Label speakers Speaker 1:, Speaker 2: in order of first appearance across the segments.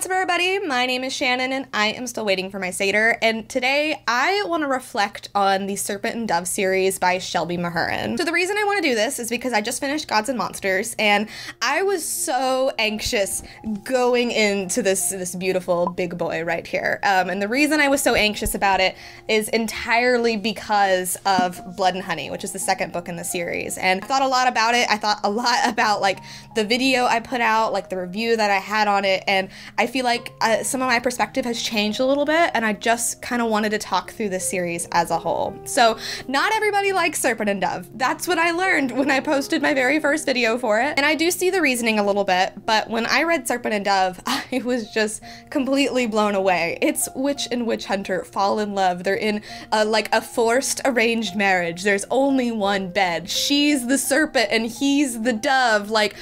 Speaker 1: What's up, everybody? My name is Shannon and I am still waiting for my Satyr, and today I want to reflect on the Serpent and Dove series by Shelby Mahurin. So the reason I want to do this is because I just finished Gods and Monsters and I was so anxious going into this beautiful big boy right here. And the reason I was so anxious about it is entirely because of Blood and Honey, which is the second book in the series. And I thought a lot about it. I thought a lot about like the video I put out, like the review that I had on it, and I feel like some of my perspective has changed a little bit, and I just kind of wanted to talk through this series as a whole. So not everybody likes Serpent and Dove. That's what I learned when I posted my very first video for it. And I do see the reasoning a little bit, but when I read Serpent and Dove, I was just completely blown away. It's witch and witch hunter fall in love. They're in like a forced arranged marriage. There's only one bed. She's the serpent and he's the dove. Like,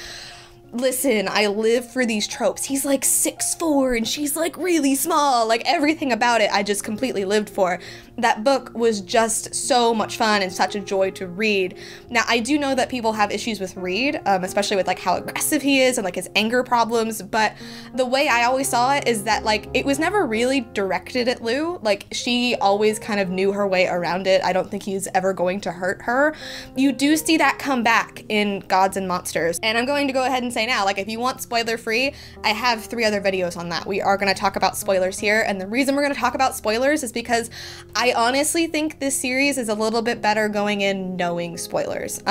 Speaker 1: listen, I live for these tropes. He's like 6'4" and she's like really small. Like, everything about it I just completely lived for. That book was just so much fun and such a joy to read. Now, I do know that people have issues with Reed, especially with like how aggressive he is and like his anger problems, but the way I always saw it is that like it was never really directed at Lou. Like, she always kind of knew her way around it. I don't think he's ever going to hurt her. You do see that come back in Gods and Monsters, and I'm going to go ahead and say now, like, if you want spoiler free, I have 3 other videos on that. We are going to talk about spoilers here, and the reason we're going to talk about spoilers is because I honestly think this series is a little bit better going in knowing spoilers.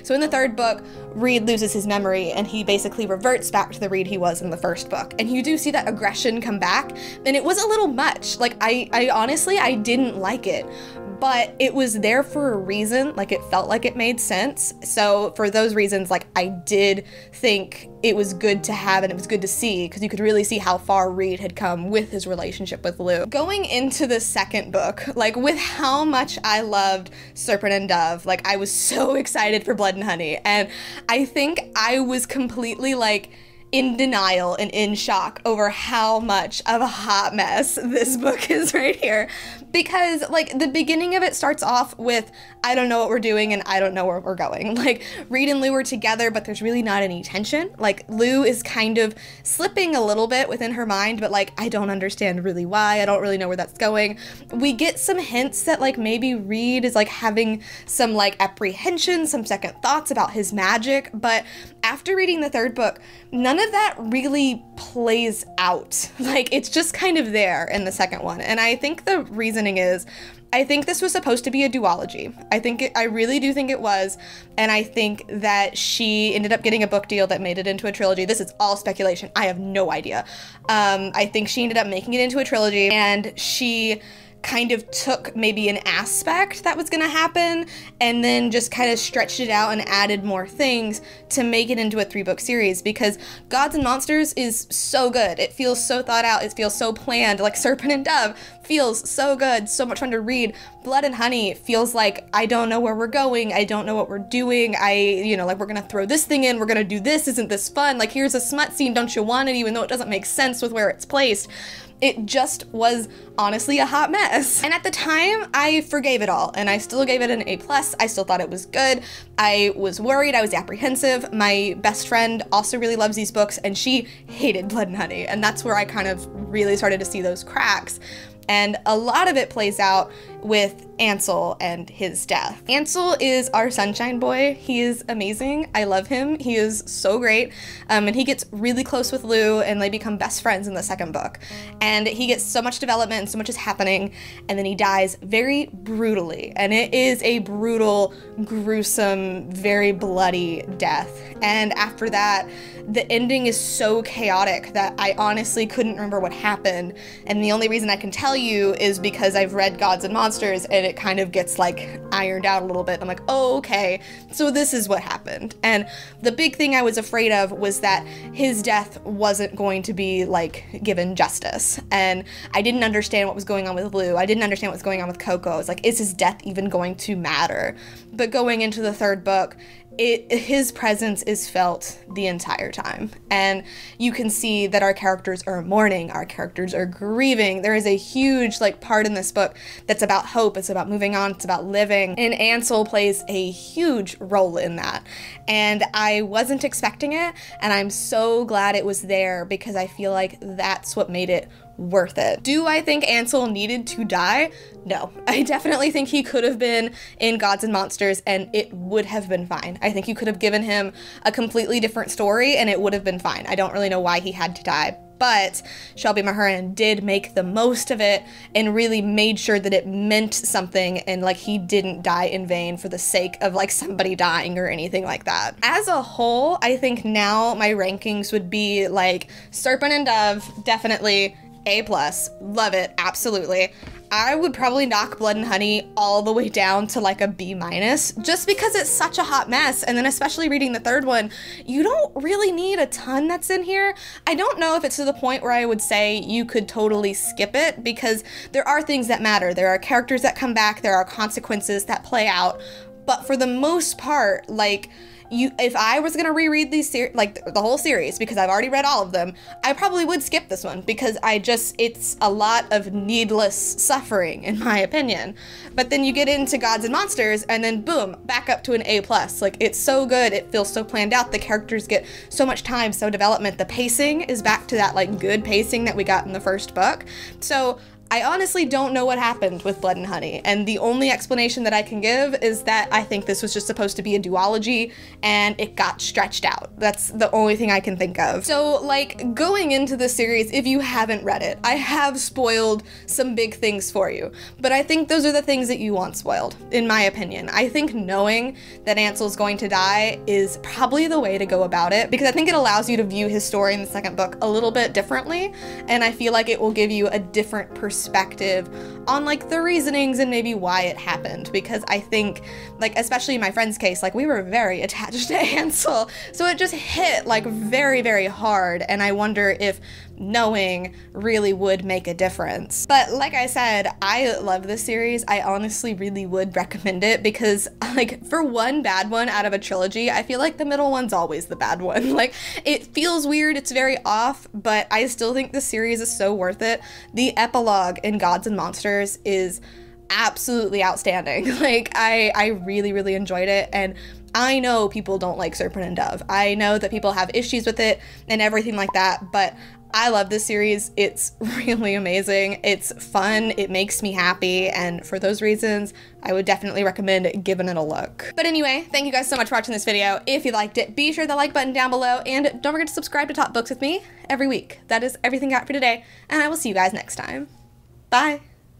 Speaker 1: So in the third book, Reed loses his memory and he basically reverts back to the Reed he was in the first book. And you do see that aggression come back, and it was a little much. Like, I honestly, I didn't like it, but it was there for a reason. Like, it felt like it made sense. So for those reasons, like, I did think it was good to have and it was good to see, because you could really see how far Reed had come with his relationship with Lou. Going into the second book, like, with how much I loved Serpent and Dove, like, I was so excited for Blood and Honey, and I think I was completely like in denial and in shock over how much of a hot mess this book is right here. Because like the beginning of it starts off with, I don't know what we're doing and I don't know where we're going. Like, Reed and Lou are together, but there's really not any tension. Like, Lou is kind of slipping a little bit within her mind, but like, I don't understand really why. I don't really know where that's going. We get some hints that like maybe Reed is like having some like apprehension, some second thoughts about his magic, but after reading the third book, none of that really plays out. Like, it's just kind of there in the second one. And I think the reasoning is, I think this was supposed to be a duology. I really do think it was, and I think that she ended up getting a book deal that made it into a trilogy. This is all speculation. I have no idea. I think she ended up making it into a trilogy, and she kind of took maybe an aspect that was gonna happen and then just kind of stretched it out and added more things to make it into a 3-book series, because Gods and Monsters is so good. It feels so thought out. It feels so planned. Like, Serpent and Dove feels so good, so much fun to read. Blood and Honey feels like I don't know where we're going. I don't know what we're doing. Like, we're gonna throw this thing in. We're gonna do this. Isn't this fun? Like, here's a smut scene. Don't you want it? Even though it doesn't make sense with where it's placed. It just was honestly a hot mess. And at the time, I forgave it all, and I still gave it an A+. I still thought it was good. I was worried, I was apprehensive. My best friend also really loves these books, and she hated Blood and Honey, and that's where I kind of really started to see those cracks. And a lot of it plays out with Ansel and his death. Ansel is our sunshine boy. He is amazing. I love him. He is so great. And he gets really close with Lou, and they become best friends in the second book. And he gets so much development and so much is happening, and then he dies very brutally. And it is a brutal, gruesome, very bloody death. And after that, the ending is so chaotic that I honestly couldn't remember what happened. And the only reason I can tell you is because I've read Gods and Monsters, and it kind of gets like ironed out a little bit. I'm like, oh, okay, so this is what happened. And the big thing I was afraid of was that his death wasn't going to be like given justice. And I didn't understand what was going on with Lou. I didn't understand what was going on with Coco. I was like, is his death even going to matter? But going into the third book, his presence is felt the entire time. And you can see that our characters are mourning, our characters are grieving. There is a huge like part in this book that's about hope, it's about moving on, it's about living. And Ansel plays a huge role in that. And I wasn't expecting it, and I'm so glad it was there because I feel like that's what made it worth it. Do I think Ansel needed to die? No. I definitely think he could have been in Gods and Monsters and it would have been fine. I think you could have given him a completely different story and it would have been fine. I don't really know why he had to die, but Shelby Mahurin did make the most of it and really made sure that it meant something and like he didn't die in vain for the sake of like somebody dying or anything like that. As a whole, I think now my rankings would be like Serpent and Dove, definitely A+, love it, absolutely. I would probably knock Blood and Honey all the way down to like a B-, just because it's such a hot mess. And then especially reading the third one, you don't really need a ton that's in here. I don't know if it's to the point where I would say you could totally skip it because there are things that matter. There are characters that come back, there are consequences that play out. But for the most part, like, if I was gonna reread these the whole series, because I've already read all of them, I probably would skip this one because it's a lot of needless suffering in my opinion. But then you get into Gods and Monsters and then boom, back up to an A+. Like, it's so good, it feels so planned out, the characters get so much time, so development, the pacing is back to that like good pacing that we got in the first book. So I honestly don't know what happened with Blood and Honey, and the only explanation that I can give is that I think this was just supposed to be a duology and it got stretched out. That's the only thing I can think of. So like, going into the series, if you haven't read it, I have spoiled some big things for you, but I think those are the things that you want spoiled, in my opinion. I think knowing that Ansel's going to die is probably the way to go about it, because I think it allows you to view his story in the second book a little bit differently, and I feel like it will give you a different perspective on like the reasonings and maybe why it happened, because I think, like, especially in my friend's case, like, we were very attached to Ansel, so it just hit like very, very hard, and I wonder if knowing really would make a difference. But like I said, I love this series. I honestly really would recommend it because, like, for one bad one out of a trilogy, I feel like the middle one's always the bad one. Like, it feels weird, it's very off, but I still think the series is so worth it. The epilogue in Gods and Monsters is absolutely outstanding. Like, I really, really enjoyed it, and I know people don't like Serpent and Dove. I know that people have issues with it and everything like that, but I love this series. It's really amazing. It's fun. It makes me happy. And for those reasons, I would definitely recommend giving it a look. But anyway, thank you guys so much for watching this video. If you liked it, be sure to like button down below, and don't forget to subscribe to Talk Books with me every week. That is everything I got for today, and I will see you guys next time. Bye.